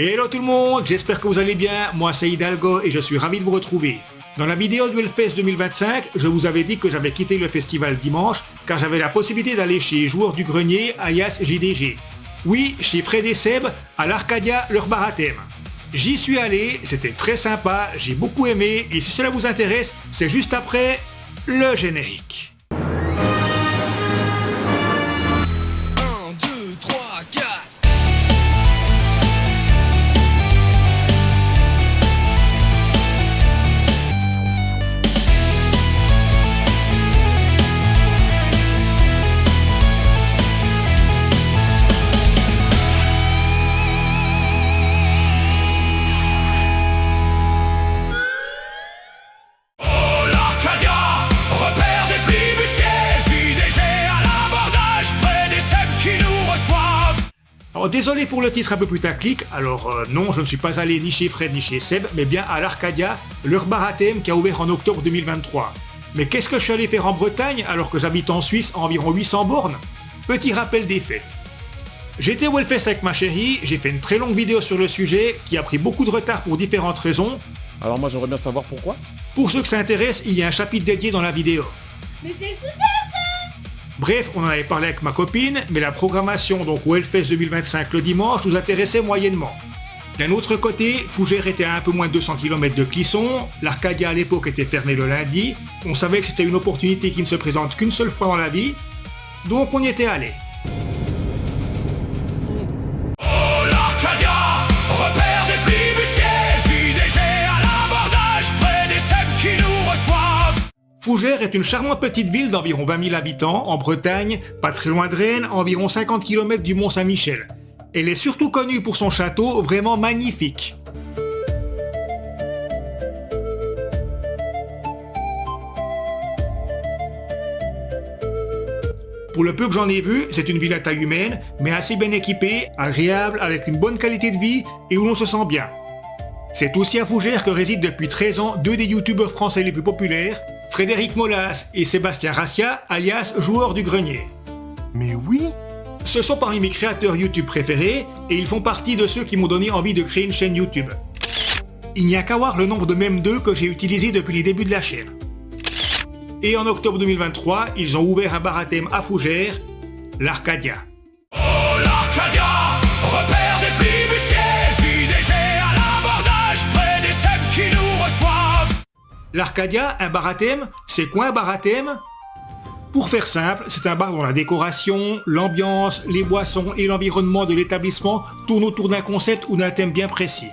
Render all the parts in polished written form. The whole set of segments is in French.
Hello tout le monde, j'espère que vous allez bien, moi c'est Hidalgo et je suis ravi de vous retrouver. Dans la vidéo du Hellfest 2025, je vous avais dit que j'avais quitté le festival dimanche car j'avais la possibilité d'aller chez Joueurs du Grenier alias JDG. Oui, chez Fred et Seb, à l'Arcadia, leur bar à thème. J'y suis allé, c'était très sympa, j'ai beaucoup aimé et si cela vous intéresse, c'est juste après le générique. Alors désolé pour le titre un peu putaclic, non, je ne suis pas allé ni chez Fred ni chez Seb, mais bien à l'Arcadia, leur bar à thème qui a ouvert en octobre 2023. Mais qu'est-ce que je suis allé faire en Bretagne alors que j'habite en Suisse à environ 800 bornes? Petit rappel des faits. J'étais au Hellfest avec ma chérie, j'ai fait une très longue vidéo sur le sujet qui a pris beaucoup de retard pour différentes raisons. Alors moi j'aimerais bien savoir pourquoi. Pour ceux que ça intéresse, il y a un chapitre dédié dans la vidéo. Mais c'est super! Bref, on en avait parlé avec ma copine, mais la programmation donc au Hellfest 2025 le dimanche nous intéressait moyennement. D'un autre côté, Fougères était à un peu moins de 200 km de Clisson, l'Arcadia à l'époque était fermée le lundi, on savait que c'était une opportunité qui ne se présente qu'une seule fois dans la vie, donc on y était allé. Oh l'Arcadia, repère des flibustiers, JDG à l'abordage, Fred et Seb qui nous reçoivent. Fougères est une charmante petite ville d'environ 20 000 habitants, en Bretagne, pas très loin de Rennes, environ 50 km du Mont-Saint-Michel. Elle est surtout connue pour son château vraiment magnifique. Pour le peu que j'en ai vu, c'est une ville à taille humaine, mais assez bien équipée, agréable, avec une bonne qualité de vie et où l'on se sent bien. C'est aussi à Fougères que résident depuis 13 ans deux des youtubeurs français les plus populaires, Frédéric Molas et Sébastien Rassia, alias Joueurs du Grenier. Mais oui! Ce sont parmi mes créateurs YouTube préférés et ils font partie de ceux qui m'ont donné envie de créer une chaîne YouTube. Il n'y a qu'à voir le nombre de mèmes d'eux que j'ai utilisé depuis les débuts de la chaîne. Et en octobre 2023, ils ont ouvert un bar à thème à Fougères, l'Arcadia. Oh l'Arcadia, repère des flibustiers, JDG à l'abordage, Fred et Seb qui nous reçoivent. L'Arcadia, un bar à thème, c'est quoi un bar à thème? Pour faire simple, c'est un bar dont la décoration, l'ambiance, les boissons et l'environnement de l'établissement tournent autour d'un concept ou d'un thème bien précis.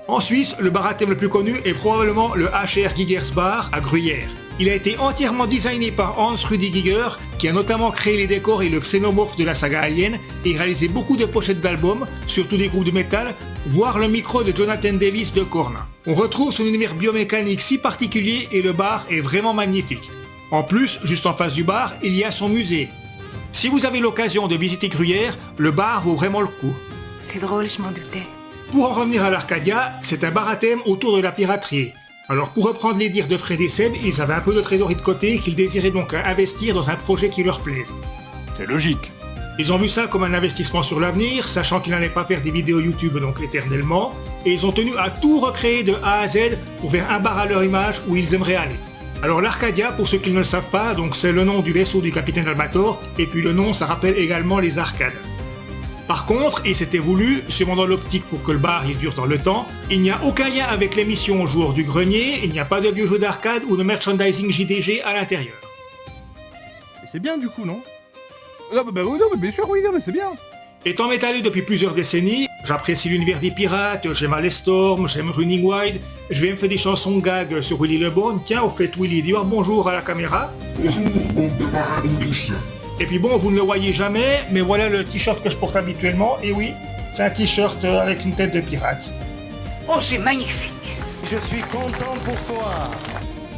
En Suisse, le bar à thème le plus connu est probablement le HR Giger's Bar à Gruyère. Il a été entièrement designé par Hans Rudi Giger, qui a notamment créé les décors et le xénomorphe de la saga Alien et réalisé beaucoup de pochettes d'albums, surtout des groupes de métal, voire le micro de Jonathan Davis de Korn. On retrouve son univers biomécanique si particulier et le bar est vraiment magnifique. En plus, juste en face du bar, il y a son musée. Si vous avez l'occasion de visiter Gruyère, le bar vaut vraiment le coup. C'est drôle, je m'en doutais. Pour en revenir à l'Arcadia, c'est un bar à thème autour de la piraterie. Alors pour reprendre les dires de Fred et Seb, ils avaient un peu de trésorerie de côté qu'ils désiraient donc investir dans un projet qui leur plaise. C'est logique. Ils ont vu ça comme un investissement sur l'avenir, sachant qu'ils n'allaient pas faire des vidéos YouTube donc éternellement, et ils ont tenu à tout recréer de A à Z pour faire un bar à leur image où ils aimeraient aller. Alors l'Arcadia, pour ceux qui ne le savent pas, donc c'est le nom du vaisseau du capitaine Albator, et puis le nom ça rappelle également les arcades. Par contre, et c'était voulu, sûrement dans l'optique pour que le bar il dure dans le temps, il n'y a aucun lien avec l'émission Joueurs du Grenier, il n'y a pas de vieux jeux d'arcade ou de merchandising JDG à l'intérieur. Et c'est bien du coup, non? Non, non, mais bien sûr, oui, non, mais c'est bien. Étant métallé depuis plusieurs décennies, j'apprécie l'univers des pirates, j'aime Alestorm, j'aime Running Wild, je vais me faire des chansons gag sur Willy Le Bon. Tiens, au fait, Willy, dis-moi bonjour à la caméra. Et puis bon, vous ne le voyez jamais, mais voilà le t-shirt que je porte habituellement, et oui, c'est un t-shirt avec une tête de pirate. Oh, c'est magnifique! Je suis content pour toi.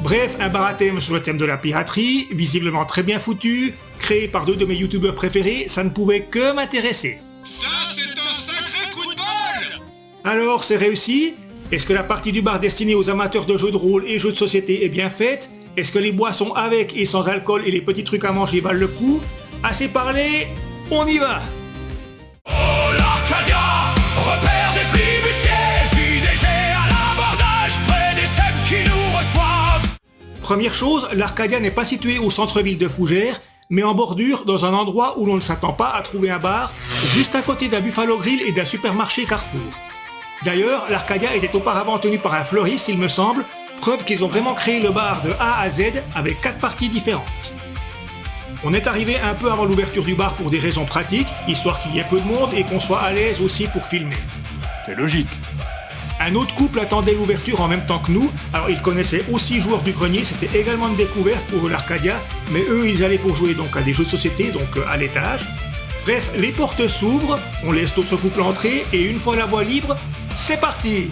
Bref, un bar à thème sur le thème de la piraterie, visiblement très bien foutu, créé par deux de mes youtubeurs préférés, ça ne pouvait que m'intéresser. Ça c'est un sacré coup de bol. Alors, c'est réussi? Est-ce que la partie du bar destinée aux amateurs de jeux de rôle et jeux de société est bien faite? Est-ce que les boissons avec et sans alcool et les petits trucs à manger valent le coup? Assez parlé, on y va! Oh l'Arcadia, repère des flics. Première chose, l'Arcadia n'est pas située au centre-ville de Fougères, mais en bordure, dans un endroit où l'on ne s'attend pas à trouver un bar, juste à côté d'un Buffalo Grill et d'un supermarché Carrefour. D'ailleurs, l'Arcadia était auparavant tenu par un fleuriste, il me semble, preuve qu'ils ont vraiment créé le bar de A à Z avec 4 parties différentes. On est arrivé un peu avant l'ouverture du bar pour des raisons pratiques, histoire qu'il y ait peu de monde et qu'on soit à l'aise aussi pour filmer. C'est logique. Un autre couple attendait l'ouverture en même temps que nous, alors ils connaissaient aussi Joueurs du Grenier, c'était également une découverte pour l'Arcadia, mais eux ils allaient pour jouer donc à des jeux de société, donc à l'étage. Bref, les portes s'ouvrent, on laisse d'autres couples entrer, et une fois la voie libre, c'est parti!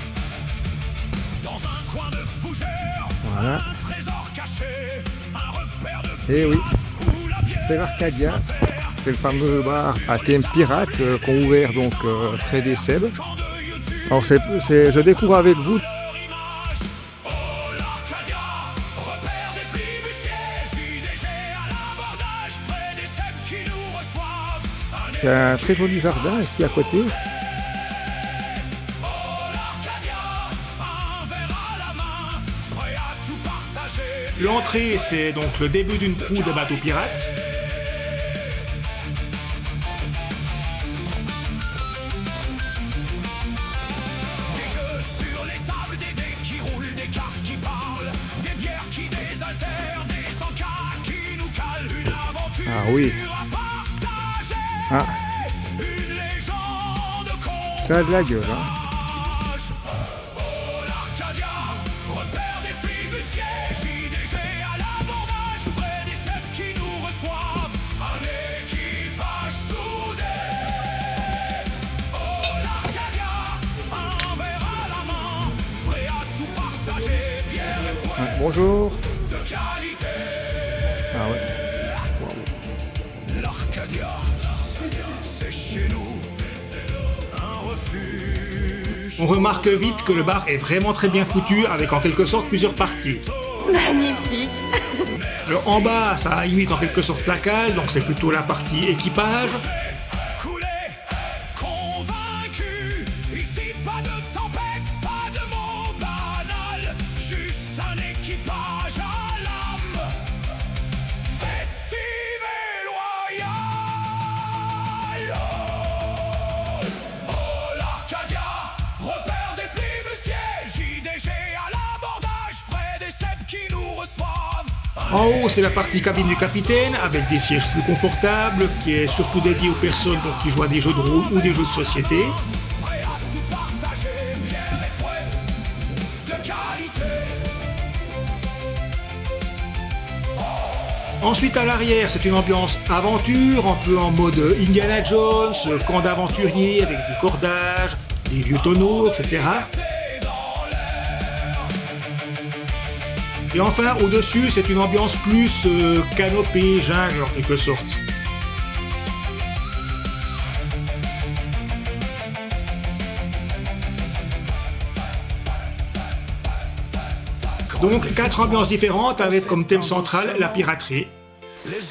Voilà. Et oui, c'est l'Arcadia, c'est le fameux bar à thème pirate qu'ont ouvert donc Fred et Seb. Alors je découvre avec vous. Il y a un très joli jardin ici à côté. L'entrée, c'est donc le début d'une proue de bateau pirate. Ah oui. Ah. Ça a de la gueule, hein. Bonjour. Ah ouais. L'Arcadia, c'est chez nous un refuge. On remarque vite que le bar est vraiment très bien foutu, avec en quelque sorte plusieurs parties. Magnifique. Alors, en bas, ça imite en quelque sorte la cale, donc c'est plutôt la partie équipage. Coulé, convaincu, ici pas de tempête, pas de mots banals, juste un équipage à l'âme, festive et loyale. Oh, l'Arcadia, repère des flibustiers, JDG à l'abordage, Fred et Seb qui nous reçoivent. En haut, c'est la partie cabine du capitaine, avec des sièges plus confortables, qui est surtout dédiée aux personnes donc, qui jouent à des jeux de rôle ou des jeux de société. Ensuite, à l'arrière, c'est une ambiance aventure, un peu en mode Indiana Jones, camp d'aventuriers avec des cordages, des vieux tonneaux, etc. Et enfin, au-dessus, c'est une ambiance plus canopée, jungle en quelque sorte. Donc, 4 ambiances différentes avec comme thème central la piraterie.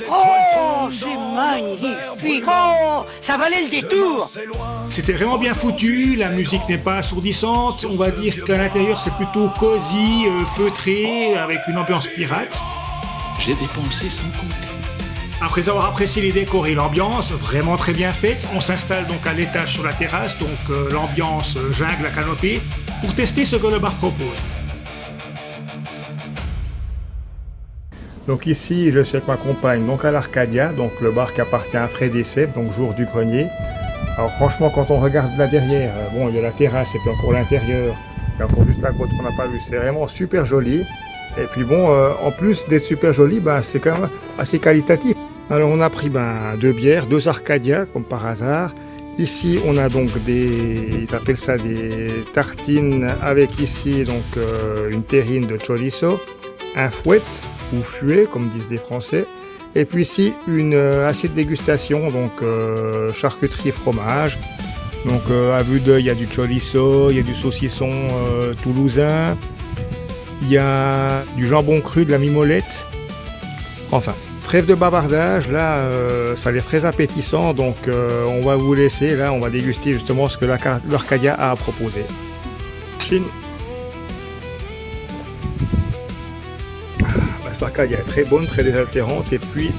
Oh, c'est magnifique. Oh, ça valait le détour. C'était vraiment bien foutu, la musique n'est pas assourdissante, on va dire qu'à l'intérieur c'est plutôt cosy, feutré, avec une ambiance pirate. J'ai dépensé sans compter. Après avoir apprécié les décors et l'ambiance, vraiment très bien faite, on s'installe donc à l'étage sur la terrasse, donc l'ambiance jungle à canopée, pour tester ce que le bar propose. Donc ici, je suis avec ma compagne, donc à l'Arcadia, donc le bar qui appartient à Fred et Seb, donc Joueurs du Grenier. Alors franchement, quand on regarde là derrière, bon, il y a la terrasse et puis encore l'intérieur, et encore juste la côte qu'on n'a pas vue, c'est vraiment super joli. Et puis bon, en plus d'être super joli, c'est quand même assez qualitatif. Alors on a pris 2 bières, 2 Arcadia, comme par hasard. Ici, on a donc ils appellent ça des tartines avec ici donc une terrine de chorizo, un fouet ou fuet, comme disent les Français. Et puis ici, une assiette dégustation, donc charcuterie et fromage. Donc à vue d'œil, il y a du chorizo, il y a du saucisson toulousain, il y a du jambon cru, de la mimolette. Enfin, trêve de bavardage, là ça a l'air très appétissant, donc on va vous laisser, là on va déguster justement ce que l'Arcadia a à proposer. Chine. cette Arcadia est très bonne, très désaltérante. Et puis,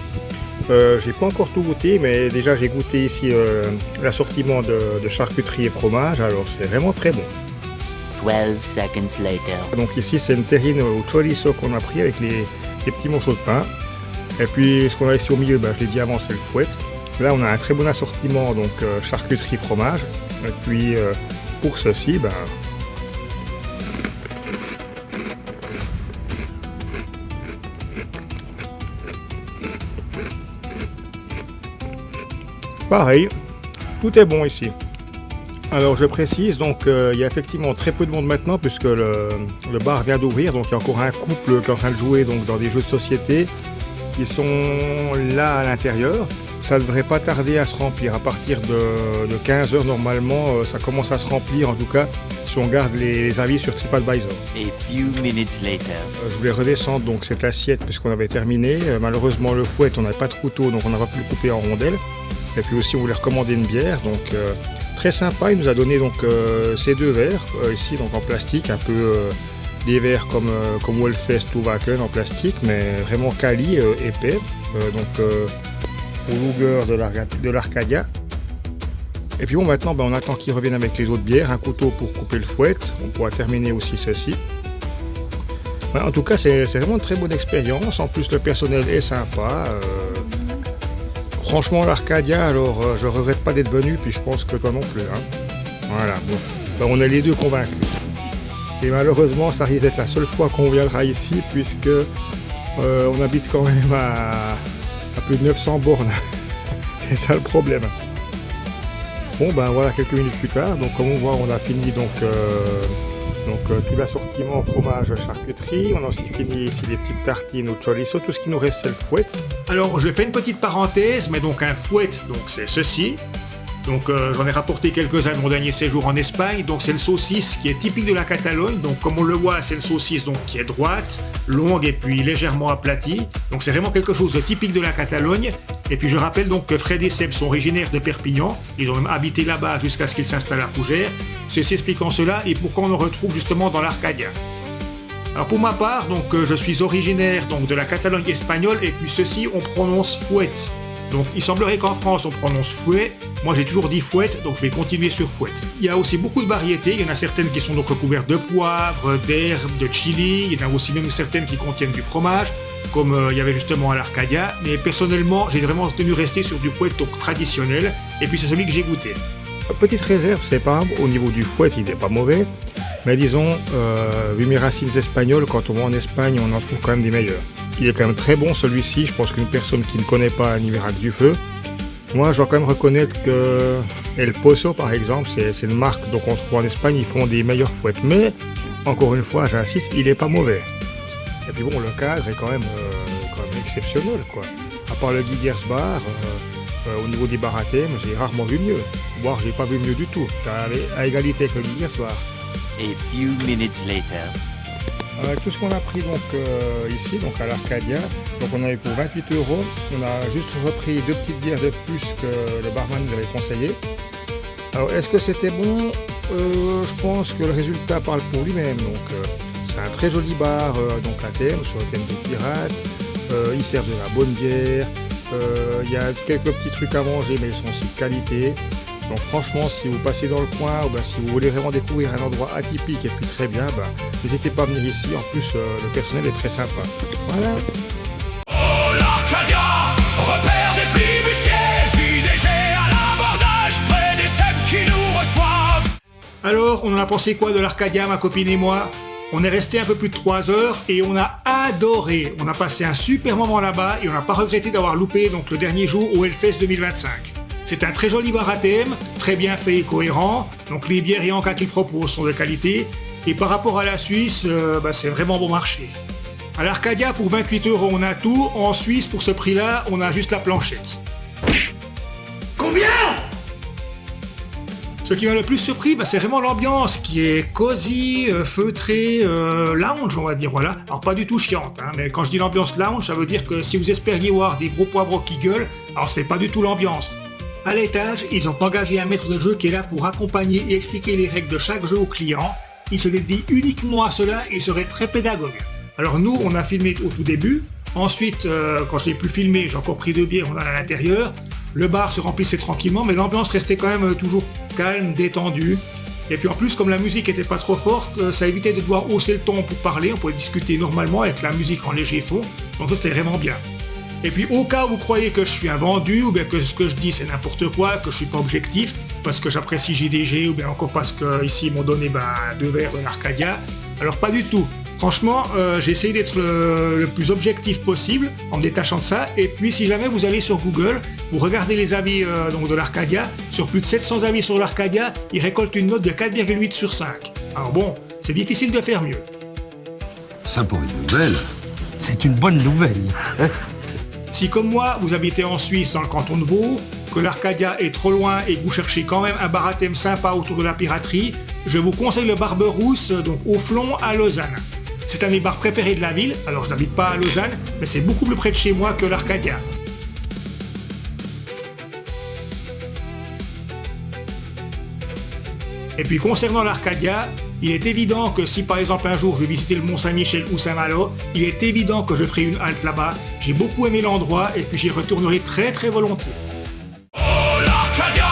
j'ai pas encore tout goûté, mais déjà j'ai goûté ici l'assortiment de charcuterie et fromage. Alors c'est vraiment très bon. 12 seconds later. Donc ici c'est une terrine au chorizo qu'on a pris avec les petits morceaux de pain. Et puis ce qu'on a ici au milieu, je l'ai dit avant, c'est le fouet. Là on a un très bon assortiment, donc charcuterie, fromage. Et puis pour ceci, pareil, tout est bon ici. Alors je précise, donc il y a effectivement très peu de monde maintenant puisque le bar vient d'ouvrir, donc il y a encore un couple qui est en train de jouer donc, dans des jeux de société. Ils sont là à l'intérieur. Ça ne devrait pas tarder à se remplir. À partir de 15h normalement, ça commence à se remplir, en tout cas si on garde les avis sur TripAdvisor. A few minutes later. Je voulais redescendre donc cette assiette puisqu'on avait terminé. Malheureusement le fouet, on n'avait pas de couteau, donc on n'a pas pu le couper en rondelles. Et puis aussi on voulait recommander une bière, donc très sympa. Il nous a donné donc ces deux verres ici donc en plastique, un peu des verres comme Wellfest ou Wacken en plastique, mais vraiment quali, épais. Donc au Luger de l'Arcadia. Et puis bon, maintenant on attend qu'ils reviennent avec les autres bières, un couteau pour couper le fouet. On pourra terminer aussi ceci. En tout cas c'est vraiment une très bonne expérience. En plus le personnel est sympa. Franchement l'Arcadia, alors je regrette pas d'être venu, puis je pense que toi non plus. Voilà, bon. On est les deux convaincus. Et malheureusement ça risque d'être la seule fois qu'on viendra ici, puisque on habite quand même à plus de 900 bornes. C'est ça le problème. Bon voilà, quelques minutes plus tard, donc comme on voit on a fini donc tout l'assortiment fromage, charcuterie. On a aussi fini ici les petites tartines au chorizo. Tout ce qui nous reste c'est le fouet. Alors je fais une petite parenthèse, mais donc un fouet, donc c'est ceci. Donc j'en ai rapporté quelques-uns de mon dernier séjour en Espagne. Donc c'est une saucisse qui est typique de la Catalogne. Donc comme on le voit, c'est une saucisse donc qui est droite, longue et puis légèrement aplatie. Donc c'est vraiment quelque chose de typique de la Catalogne. Et puis je rappelle donc que Fred et Seb sont originaires de Perpignan. Ils ont même habité là-bas jusqu'à ce qu'ils s'installent à Fougères. Ceci expliquant cela et pourquoi on le retrouve justement dans l'Arcadia. Alors pour ma part, donc je suis originaire donc de la Catalogne espagnole et puis ceci on prononce fouet. Donc il semblerait qu'en France on prononce fouet. Moi j'ai toujours dit fouet, donc je vais continuer sur fouet. Il y a aussi beaucoup de variétés. Il y en a certaines qui sont donc recouvertes de poivre, d'herbes, de chili. Il y en a aussi même certaines qui contiennent du fromage, comme il y avait justement à l'Arcadia. Mais personnellement, j'ai vraiment tenu rester sur du fouet donc traditionnel. Et puis c'est celui que j'ai goûté. Petite réserve, c'est pas au niveau du fouet, il n'est pas mauvais. Mais disons, vu mes racines espagnoles, quand on va en Espagne, on en trouve quand même des meilleurs. Il est quand même très bon celui-ci. Je pense qu'une personne qui ne connaît pas ni Miracle du Feu. Moi, je dois quand même reconnaître que El Pozo, par exemple, c'est une marque donc on trouve en Espagne, ils font des meilleurs fouettes. Mais, encore une fois, j'insiste, il n'est pas mauvais. Et puis bon, le cadre est quand même exceptionnel, quoi. À part le Guiguers Bar, au niveau des bars à thème, j'ai rarement vu mieux. Voire, j'ai pas vu mieux du tout. À égalité avec le Guiguers Bar. A few minutes later. Avec tout ce qu'on a pris donc ici, donc à l'Arcadia, donc on avait pour 28 €. On a juste repris 2 petites bières de plus que le barman nous avait conseillé. Alors est-ce que c'était bon? Je pense que le résultat parle pour lui-même. Donc c'est un très joli bar donc à thème, sur le thème des pirates. Ils servent de la bonne bière. Il y a quelques petits trucs à manger, mais ils sont aussi de qualité. Donc franchement, si vous passez dans le coin, ou si vous voulez vraiment découvrir un endroit atypique et puis très bien, n'hésitez pas à venir ici. En plus, le personnel est très sympa. Voilà. Oh l'Arcadia, repère des flibustiers, JDG à l'abordage, Fred et Seb qui nous reçoivent. Alors, on en a pensé quoi de l'Arcadia, ma copine et moi? On est resté un peu plus de 3 heures et on a adoré. On a passé un super moment là-bas et on n'a pas regretté d'avoir loupé donc le dernier jour au Hellfest 2025. C'est un très joli bar à thème, très bien fait et cohérent. Donc les bières et encas qu'il propose sont de qualité. Et par rapport à la Suisse, c'est vraiment bon marché. À l'Arcadia, pour 28 € on a tout. En Suisse, pour ce prix-là, on a juste la planchette. Combien? Ce qui m'a le plus surpris, c'est vraiment l'ambiance qui est cosy, feutrée, lounge on va dire, voilà. Alors pas du tout chiante, mais quand je dis l'ambiance lounge, ça veut dire que si vous espériez voir des gros poivreaux qui gueulent, alors c'est pas du tout l'ambiance. À l'étage, ils ont engagé un maître de jeu qui est là pour accompagner et expliquer les règles de chaque jeu aux clients. Il se dédie uniquement à cela et serait très pédagogue. Alors nous, on a filmé au tout début. Ensuite, quand je l'ai plus filmé, j'ai encore pris 2 bières, on est à l'intérieur. Le bar se remplissait tranquillement, mais l'ambiance restait quand même toujours calme, détendue. Et puis en plus, comme la musique était pas trop forte, ça évitait de devoir hausser le ton pour parler. On pouvait discuter normalement avec la musique en léger fond. Donc ça, c'était vraiment bien. Et puis au cas où vous croyez que je suis un vendu, ou bien que ce que je dis c'est n'importe quoi, que je suis pas objectif, parce que j'apprécie JDG, ou bien encore parce qu'ici ils m'ont donné 2 verres de l'Arcadia, alors pas du tout. Franchement, j'ai essayé d'être le plus objectif possible en me détachant de ça. Et puis si jamais vous allez sur Google, vous regardez les avis donc de l'Arcadia, sur plus de 700 avis sur l'Arcadia, ils récoltent une note de 4,8 sur 5. Alors bon, c'est difficile de faire mieux. Ça pour une nouvelle. C'est une bonne nouvelle. Si comme moi, vous habitez en Suisse dans le canton de Vaud, que l'Arcadia est trop loin et que vous cherchez quand même un bar à thème sympa autour de la piraterie, je vous conseille le Barberousse, donc au Flon à Lausanne. C'est un de mes bars préférés de la ville, alors je n'habite pas à Lausanne, mais c'est beaucoup plus près de chez moi que l'Arcadia. Et puis concernant l'Arcadia, il est évident que si par exemple un jour je vais visiter le Mont-Saint-Michel ou Saint-Malo, il est évident que je ferai une halte là-bas. J'ai beaucoup aimé l'endroit et puis j'y retournerai très très volontiers. Oh l'Arcadia,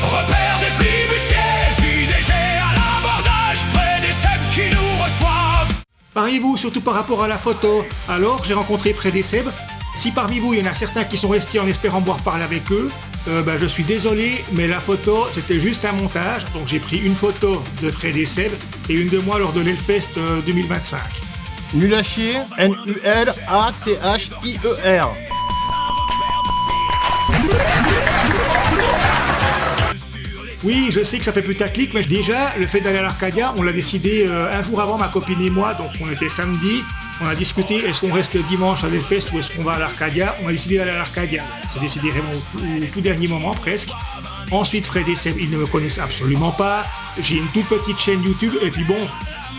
repère des flibustiers, JDG à l'abordage, Fred et Seb qui nous reçoivent. Pariez-vous surtout par rapport à la photo. Alors j'ai rencontré Fred et Seb. Si parmi vous il y en a certains qui sont restés en espérant pouvoir parler avec eux, je suis désolé, mais la photo c'était juste un montage. Donc j'ai pris une photo de Fred et Seb et une de moi lors de l'Hellfest 2025. Nul à chier, NULACHIER. Oui, je sais que ça fait putaclic, mais déjà, le fait d'aller à l'Arcadia, on l'a décidé un jour avant, ma copine et moi, donc on était samedi, on a discuté, est-ce qu'on reste le dimanche à l'Hellfest ou est-ce qu'on va à l'Arcadia? On a décidé d'aller à l'Arcadia, c'est décidé vraiment au tout dernier moment presque. Ensuite, Fred et Seb, ils ne me connaissent absolument pas, j'ai une toute petite chaîne YouTube, et puis bon,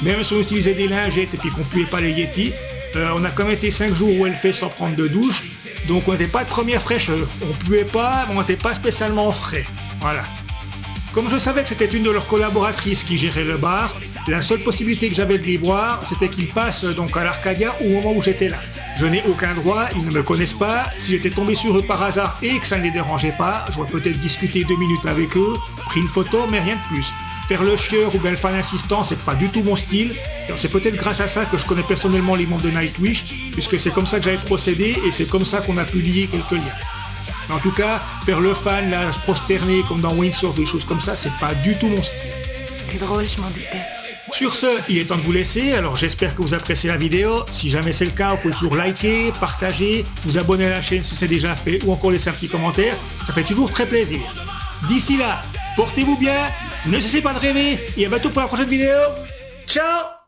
même si on utilisait des lingettes et puis qu'on puait pas les Yeti, on a quand même été 5 jours au Hellfest sans prendre de douche, donc on n'était pas de première fraîcheur, on puait pas, mais on n'était pas spécialement frais, voilà. Comme je savais que c'était une de leurs collaboratrices qui gérait le bar, la seule possibilité que j'avais de les voir, c'était qu'ils passent donc à l'Arcadia au moment où j'étais là. Je n'ai aucun droit, ils ne me connaissent pas, si j'étais tombé sur eux par hasard et que ça ne les dérangeait pas, j'aurais peut-être discuté 2 minutes avec eux, pris une photo, mais rien de plus. Faire le chieur ou bien le fan insistant, c'est pas du tout mon style, et c'est peut-être grâce à ça que je connais personnellement les membres de Nightwish, puisque c'est comme ça que j'avais procédé et c'est comme ça qu'on a pu lier quelques liens. En tout cas, faire le fan, là, se prosterner comme dans Windsor, des choses comme ça, c'est pas du tout mon style. C'est drôle, je m'en doutais. Sur ce, il est temps de vous laisser, alors j'espère que vous appréciez la vidéo. Si jamais c'est le cas, vous pouvez toujours liker, partager, vous abonner à la chaîne si c'est déjà fait, ou encore laisser un petit commentaire, ça fait toujours très plaisir. D'ici là, portez-vous bien, ne cessez pas de rêver, et à bientôt pour la prochaine vidéo. Ciao!